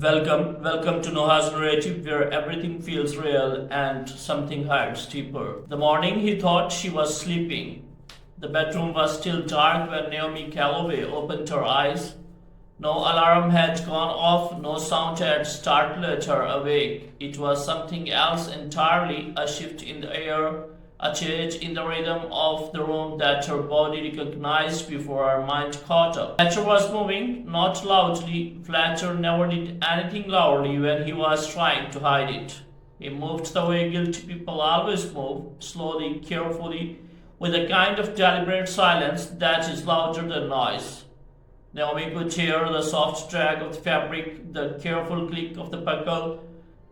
Welcome to Noah's narrative where everything feels real and something hides deeper. The morning he thought she was sleeping. The bedroom was still dark when Naomi Calloway opened her eyes. No alarm had gone off, no sound had startled her awake. It was something else entirely, a shift in the air, a change in the rhythm of the room that her body recognized before her mind caught up. Fletcher was moving, not loudly. Fletcher never did anything loudly when he was trying to hide it. He moved the way guilty people always move, slowly, carefully, with a kind of deliberate silence that is louder than noise. Naomi could hear the soft drag of the fabric, the careful click of the buckle,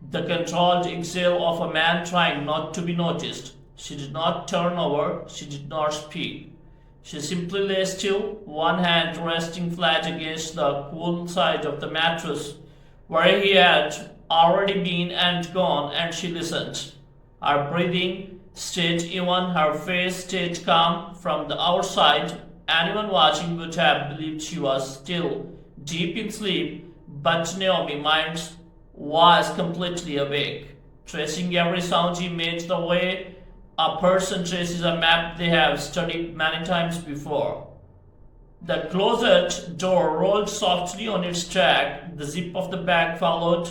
the controlled exhale of a man trying not to be noticed. She did not turn over, she did not speak. She simply lay still, one hand resting flat against the cool side of the mattress where he had already been and gone, and she listened. Her breathing stayed even, her face stayed calm. From the outside, anyone watching would have believed she was still deep in sleep, but Naomi's mind was completely awake, tracing every sound he made the way a person traces a map they have studied many times before. The closet door rolled softly on its track. The zip of the bag followed,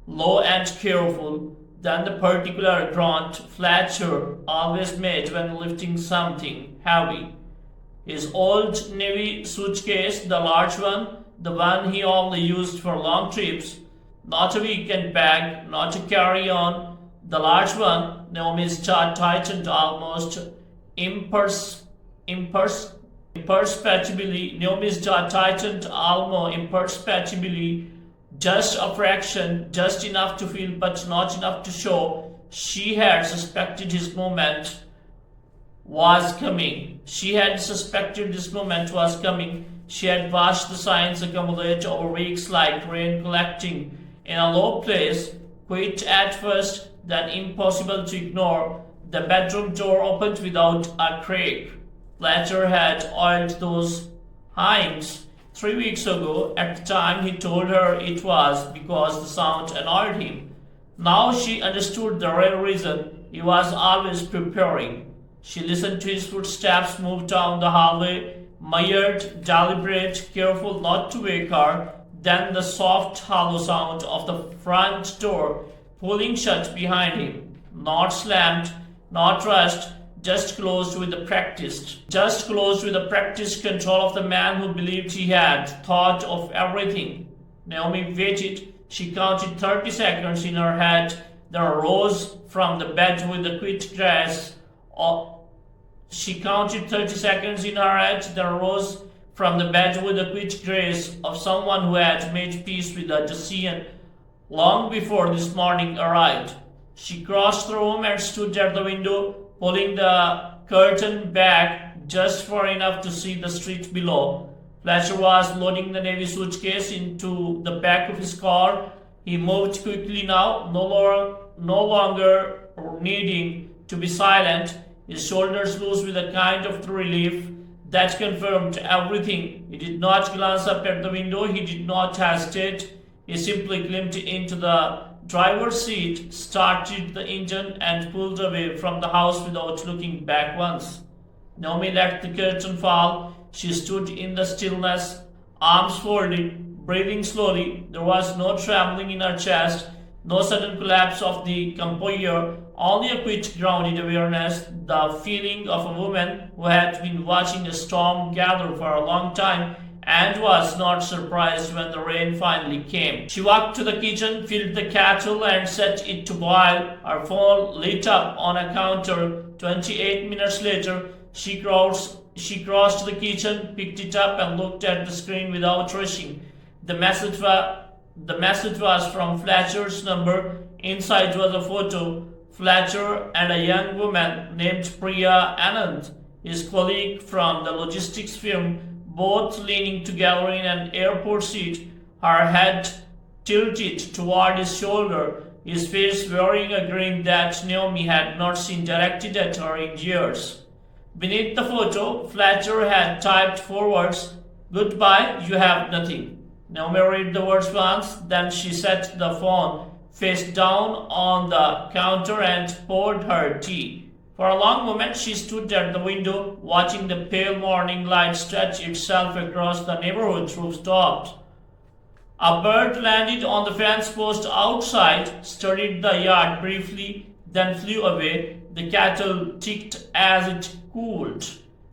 low and careful. Then the particular grunt Fletcher always made when lifting something heavy. His old navy suitcase, the large one, the one he only used for long trips, not a weekend bag, not a carry-on, the large one. Naomi's jaw tightened almost imperceptibly. Naomi's jaw tightened almost imperceptibly, just a fraction, just enough to feel but not enough to show. She had suspected his moment was coming. She had suspected this moment was coming. She had watched the signs accumulate over weeks like rain collecting in a low place, quiet at first, then impossible to ignore. The bedroom door opened without a creak. Fletcher had oiled those hinges 3 weeks ago. At the time he told her it was because the sound annoyed him. Now she understood the real reason. He was always preparing. She listened to his footsteps move down the hallway, measured, deliberate, careful not to wake her. Then the soft, hollow sound of the front door pulling shut behind him. Not slammed, not rushed, just closed with the practiced control of the man who believed he had thought of everything. Naomi waited. She counted 30 seconds in her head, then rose from the bed with a quick grace. She counted 30 seconds in her head, then rose from the bed with the quick grace of someone who had made peace with a decision long before this morning arrived. She crossed the room and stood at the window, pulling the curtain back just far enough to see the street below. Fletcher was loading the navy suitcase into the back of his car. He moved quickly now, no longer needing to be silent, his shoulders loose with a kind of relief that confirmed everything. He did not glance up at the window, he did not hesitate. He simply climbed into the driver's seat, started the engine, and pulled away from the house without looking back once. Naomi let the curtain fall. She stood in the stillness, arms folded, breathing slowly. There was no trembling in her chest, no sudden collapse of the composure, only a quick grounded awareness, the feeling of a woman who had been watching a storm gather for a long time and was not surprised when the rain finally came. She walked to the kitchen, filled the kettle, and set it to boil. Her phone lit up on a counter. 28 minutes later, she crossed the kitchen, picked it up, and looked at the screen without rushing. The message was from Fletcher's number. Inside was a photo. Fletcher and a young woman named Priya Anand, his colleague from the logistics firm, both leaning together in an airport seat, her head tilted toward his shoulder, his face wearing a grin that Naomi had not seen directed at her in years. Beneath the photo, Fletcher had typed 4 words, "Goodbye, you have nothing." Naomi read the words once, then she set the phone face down on the counter and poured her tea. For a long moment she stood at the window, watching the pale morning light stretch itself across the neighborhood rooftops. A bird landed on the fence post outside, studied the yard briefly, then flew away. The kettle ticked as it cooled.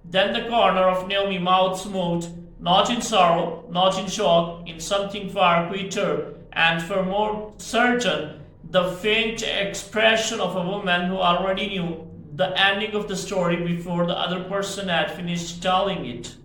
Then the corner of Naomi's mouth moved, not in sorrow, not in shock, in something far quieter and far more certain, the faint expression of a woman who already knew the ending of the story before the other person had finished telling it.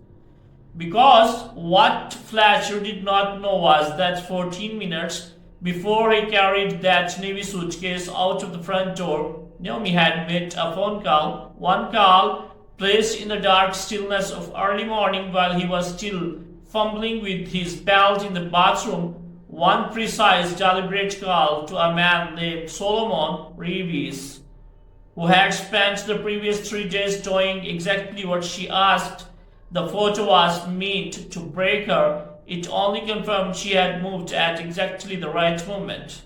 Because what Fletcher did not know was that 14 minutes before he carried that navy suitcase out of the front door, Naomi had made a phone call, one call placed in the dark stillness of early morning while he was still fumbling with his belt in the bathroom, one precise, deliberate call to a man named Solomon Reeves, who had spent the previous 3 days doing exactly what she asked. The photo was meant to break her. It only confirmed she had moved at exactly the right moment.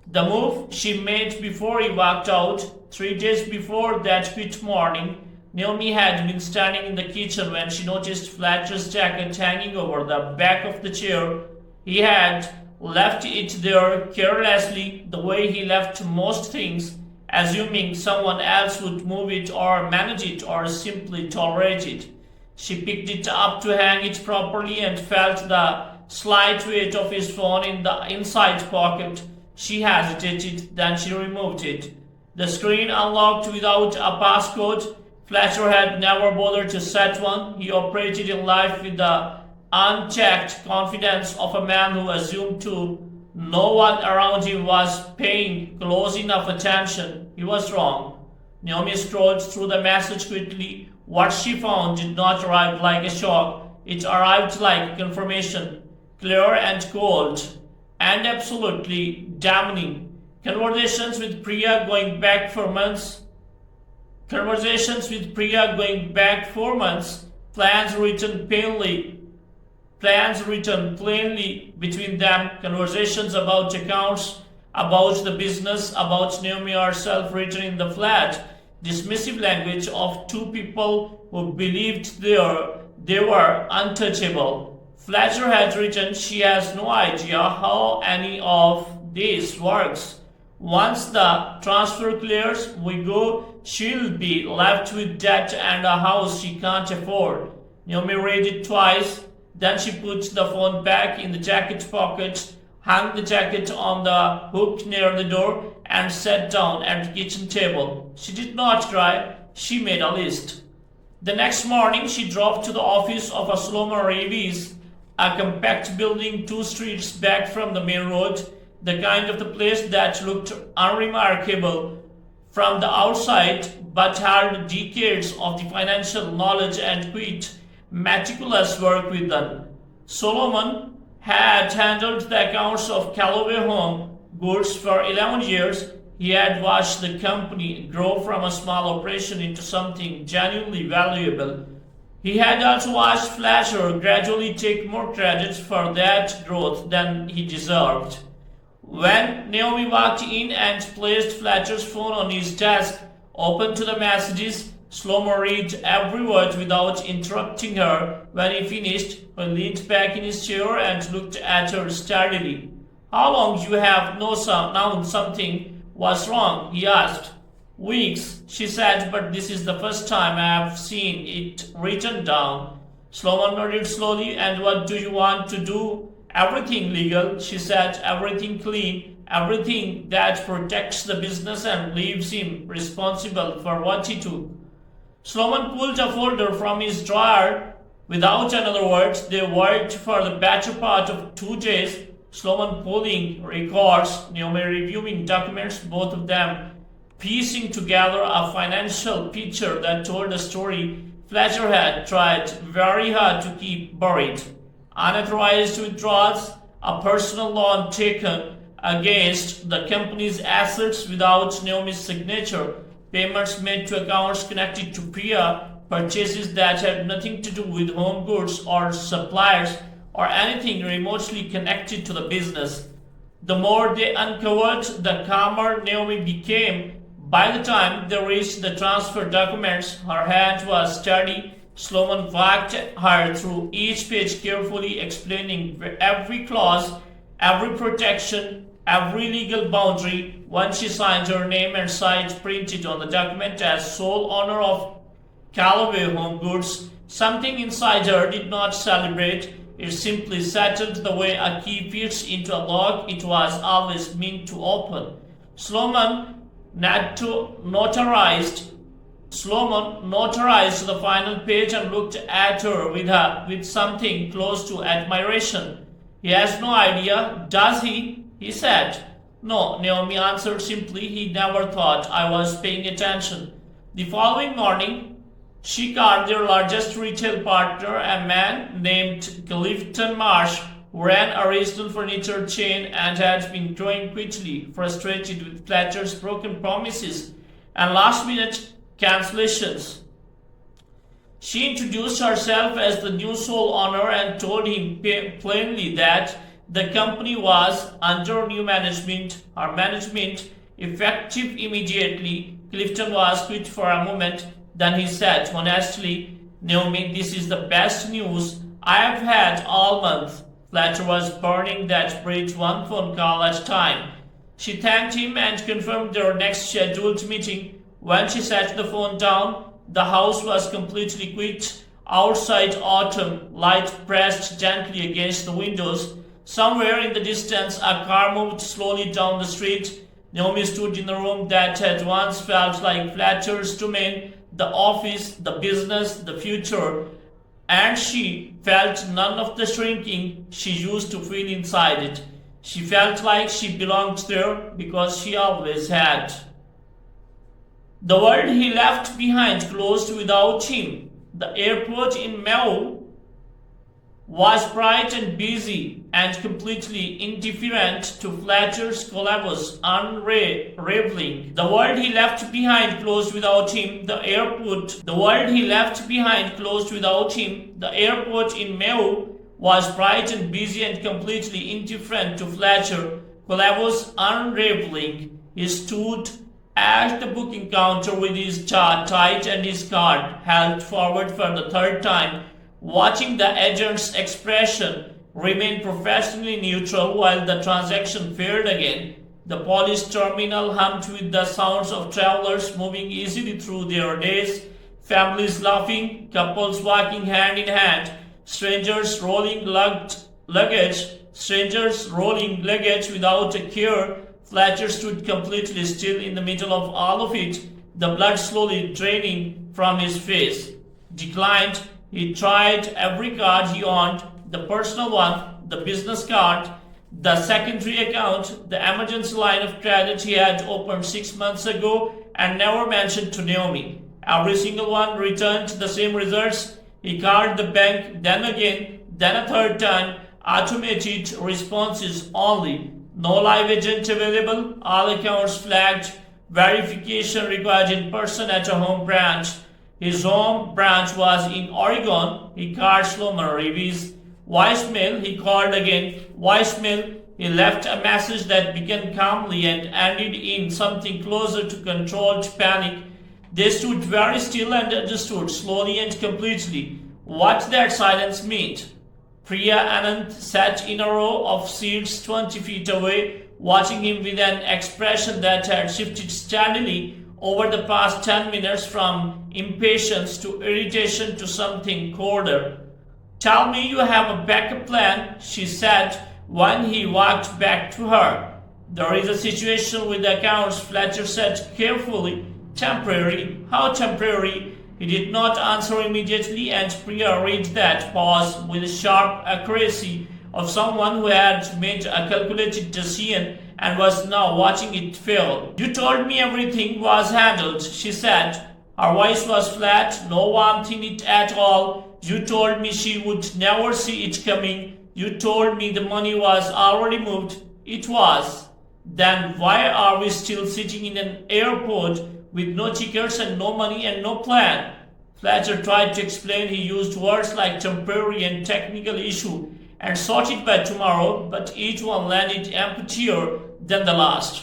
The move she made before he walked out, 3 days before that quiet morning, Naomi had been standing in the kitchen when she noticed Fletcher's jacket hanging over the back of the chair. He had left it there carelessly, the way he left most things, assuming someone else would move it or manage it or simply tolerate it. She picked it up to hang it properly and felt the slight weight of his phone in the inside pocket. She hesitated, then she removed it. The screen unlocked without a passcode. Fletcher had never bothered to set one. He operated in life with the unchecked confidence of a man who assumed no one around him was paying close enough attention. He was wrong. Naomi scrolled through the message quickly. What she found did not arrive like a shock. It arrived like confirmation, clear and cold, and absolutely damning. Conversations with Priya going back 4 months. Plans written plainly between them. Conversations about accounts, about the business, about Naomi herself written in the flat. Dismissive language of two people who believed they were untouchable. Fletcher had written, she has no idea how any of this works. Once the transfer clears, she'll be left with debt and a house she can't afford. Naomi read it twice, then she put the phone back in the jacket pocket, hung the jacket on the hook near the door, and sat down at the kitchen table. She did not cry, she made a list. The next morning she drove to the office of a Solomon Reeves, a compact building 2 streets back from the main road, the kind of the place that looked unremarkable from the outside but had decades of the financial knowledge and quiet, meticulous work within. Solomon had handled the accounts of Calloway Home Goods for 11 years. He had watched the company grow from a small operation into something genuinely valuable. He had also watched Fletcher gradually take more credit for that growth than he deserved. When Naomi walked in and placed Fletcher's phone on his desk, open to the messages, Solomon read every word without interrupting her. When he finished, he leaned back in his chair and looked at her steadily. How long you have known something was wrong? He asked. Weeks, she said, but this is the first time I have seen it written down. Solomon nodded slowly. And what do you want to do? Everything legal, she said, everything clean, everything that protects the business and leaves him responsible for what he took. Solomon pulled a folder from his drawer. Without another word, they worked for the better part of 2 days. Solomon pulling records, Naomi reviewing documents, both of them piecing together a financial picture that told a story Fletcher had tried very hard to keep buried. Unauthorized withdrawals, a personal loan taken against the company's assets without Naomi's signature, payments made to accounts connected to Priya, purchases that had nothing to do with home goods or suppliers, or anything remotely connected to the business. The more they uncovered, the calmer Naomi became. By the time they reached the transfer documents, her hand was steady. Sloman walked her through each page carefully, explaining every clause, every protection, every legal boundary. Once she signed, her name and site printed on the document as sole owner of Calloway Home Goods. Something inside her did not celebrate. It simply settled the way a key fits into a lock it was always meant to open. Sloman notarized the final page and looked at her with something close to admiration. He has no idea, does he? He said. No, Naomi answered simply. He never thought I was paying attention. The following morning, she called their largest retail partner, a man named Clifton Marsh, who ran a regional furniture chain and had been growing quickly, frustrated with Fletcher's broken promises and last-minute cancellations. She introduced herself as the new sole owner and told him plainly that the company was under new management, her management effective immediately. Clifton was quiet for a moment, then he said honestly, Naomi, this is the best news I have had all month. Fletcher was burning that bridge one phone call at a time. She thanked him and confirmed their next scheduled meeting. When she set the phone down, the house was completely quiet. Outside, autumn light pressed gently against the windows. Somewhere in the distance, a car moved slowly down the street. Naomi stood in the room that had once felt like Fletcher's domain, the office, the business, the future, and she felt none of the shrinking she used to feel inside it. She felt like she belonged there because she always had. The world he left behind closed without him. The airport in Meaux was bright and busy and completely indifferent to Fletcher's collapse, unraveling. The world he left behind closed without him. The world he left behind closed without him. The airport in Meaux was bright and busy and completely indifferent to Fletcher. Collapse, unraveling. He stood at the booking counter with his jaw tight and his card held forward for the third time, watching the agent's expression remain professionally neutral while the transaction failed again. The police terminal hummed with the sounds of travelers moving easily through their days, families laughing, couples walking hand in hand, strangers rolling luggage without a care. Fletcher stood completely still in the middle of all of it, the blood slowly draining from his face. Declined. He tried every card he owned, the personal one, the business card, the secondary account, the emergency line of credit he had opened 6 months ago and never mentioned to Naomi. Every single one returned the same results. He called the bank, then again, then a third time. Automated responses only. No live agent available. All accounts flagged. Verification required in person at a home branch. His home branch was in Oregon. He called Sloman Reeves. Voicemail. He called again. Voicemail. He left a message that began calmly and ended in something closer to controlled panic. They stood very still and understood slowly and completely what that silence meant. Priya Anand sat in a row of seats 20 feet away, watching him with an expression that had shifted steadily over the past 10 minutes from impatience to irritation to something colder. Tell me you have a backup plan, she said when he walked back to her. There is a situation with the accounts, Fletcher said carefully. Temporary? How temporary? He did not answer immediately, and Priya read that pause with the sharp accuracy of someone who had made a calculated decision and was now watching it fail. You told me everything was handled, she said. Her voice was flat, no warmth in it at all. You told me she would never see it coming. You told me the money was already moved. It was. Then why are we still sitting in an airport with no tickets and no money and no plan? Fletcher tried to explain. He used words like temporary and technical issue and sorted by tomorrow, but each one landed emptier than the last.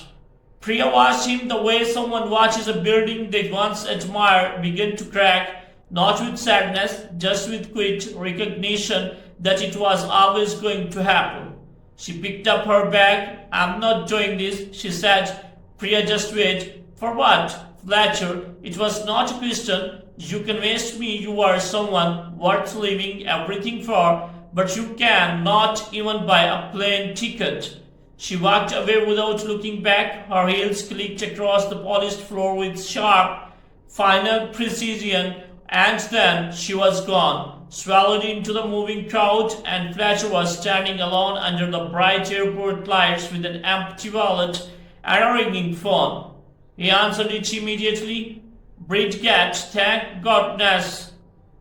Priya watched him the way someone watches a building they once admired begin to crack, not with sadness, just with quick recognition that it was always going to happen. She picked up her bag. "I'm not doing this," she said. "Priya, just wait." "For what?" "Fletcher, it was not a question. You convinced me you were someone worth leaving everything for, but you can not even buy a plane ticket." She walked away without looking back. Her heels clicked across the polished floor with sharp, final precision, and then she was gone, swallowed into the moving crowd, and Fletcher was standing alone under the bright airport lights with an empty wallet and a ringing phone. He answered it immediately. Bridget, thank goodness.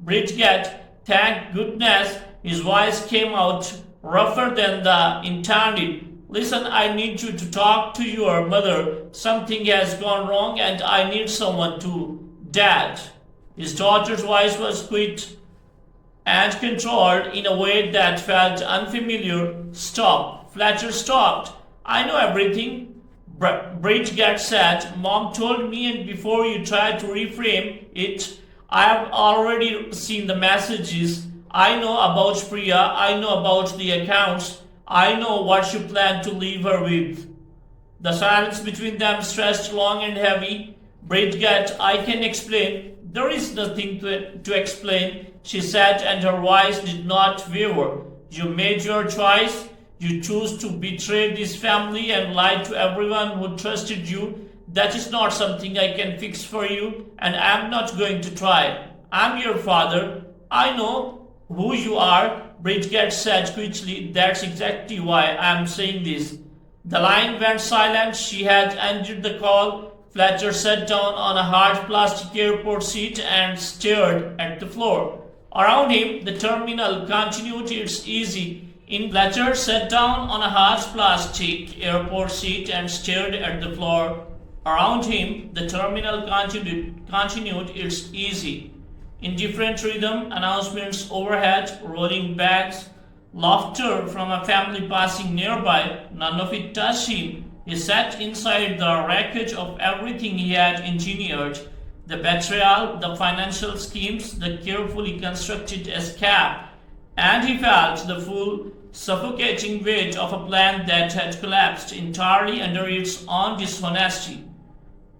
Bridget, thank goodness. His voice came out rougher than the intended. "Listen, I need you to talk to your mother. Something has gone wrong and I need someone to." "Dad." His daughter's voice was quiet and controlled in a way that felt unfamiliar. "Stop." Fletcher stopped. "I know everything," Bridget said. "Mom told me, and before you try to reframe it, I have already seen the messages. I know about Priya. I know about the accounts. I know what you plan to leave her with." The silence between them stretched long and heavy. "Bridget, I can explain." "There is nothing to explain," she said, and her voice did not waver. "You made your choice. You chose to betray this family and lie to everyone who trusted you. That is not something I can fix for you, and I am not going to try. I'm your father. I know who you are," Bridget said quickly. "That's exactly why I'm saying this." The line went silent. She had ended the call. Fletcher sat down on a hard plastic airport seat and stared at the floor. Around him, the terminal continued its easy. Fletcher sat down on a hard plastic airport seat and stared at the floor. Around him, the terminal continued its easy, indifferent rhythm, announcements overhead, rolling bags, laughter from a family passing nearby. None of it touched him. He sat inside the wreckage of everything he had engineered: the betrayal, the financial schemes, the carefully constructed escape, and he felt the full, suffocating weight of a plan that had collapsed entirely under its own dishonesty.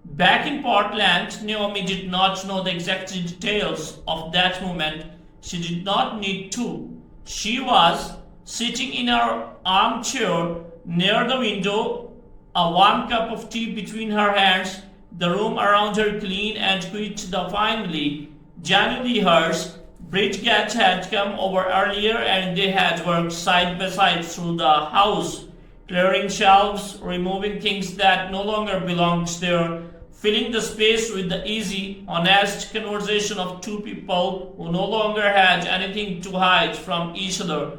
Back in Portland, Naomi did not know the exact details of that moment. She did not need to. She was sitting in her armchair near the window, a warm cup of tea between her hands, the room around her clean and quiet, the finally, genuinely hers. Bridget had come over earlier and they had worked side by side through the house, clearing shelves, removing things that no longer belonged there, filling the space with the easy, honest conversation of two people who no longer had anything to hide from each other.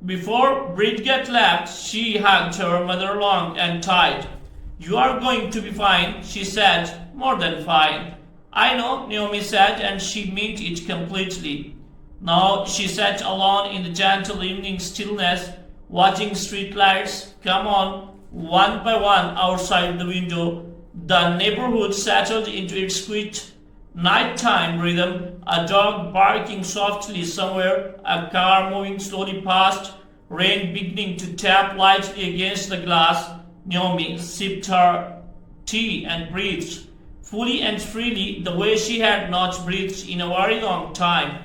Before Bridget left, she hugged her mother long and tight. "You are going to be fine," she said. "More than fine." "I know," Naomi said, and she meant it completely. Now she sat alone in the gentle evening stillness, watching streetlights come on one by one outside the window. The neighborhood settled into its quiet nighttime rhythm, a dog barking softly somewhere, a car moving slowly past, rain beginning to tap lightly against the glass. Naomi sipped her tea and breathed, fully and freely, the way she had not breathed in a very long time.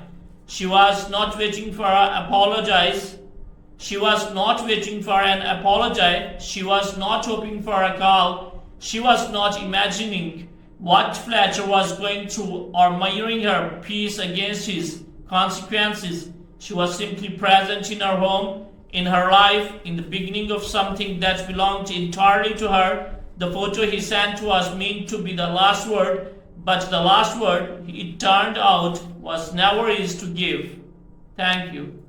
She was not waiting for an apology. She was not waiting for an apology. She was not hoping for a call. She was not imagining what Fletcher was going through or measuring her peace against his consequences. She was simply present in her home, in her life, in the beginning of something that belonged entirely to her. The photo he sent was meant to be the last word, but the last word, it turned out, was never his to give. Thank you.